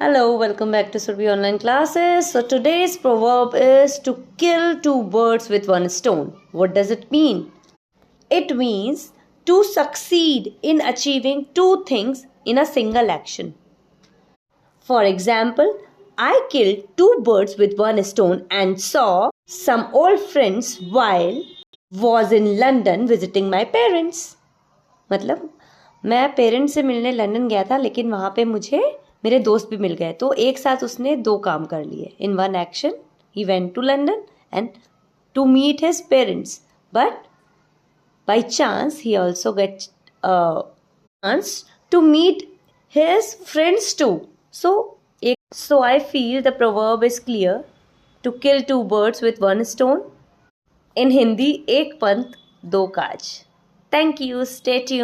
Hello, welcome back to Survey Online Classes. So today's proverb is to kill two birds with one stone. What does it mean? It means to succeed in achieving two things in a single action. For example, I killed two birds with one stone and saw some old friends while was in London visiting my parents. मतलब मैं parents से मिलने London गया था लेकिन वहाँ पे मुझे मेरे दोस्त भी मिल गए, तो एक साथ उसने दो काम कर लिए. In one action he went to London and to meet his parents, but by chance he also get chance to meet his friends too. So I feel the proverb is clear. To kill two birds with one stone. In Hindi, एक पंथ दो काज. Thank you. Stay tuned.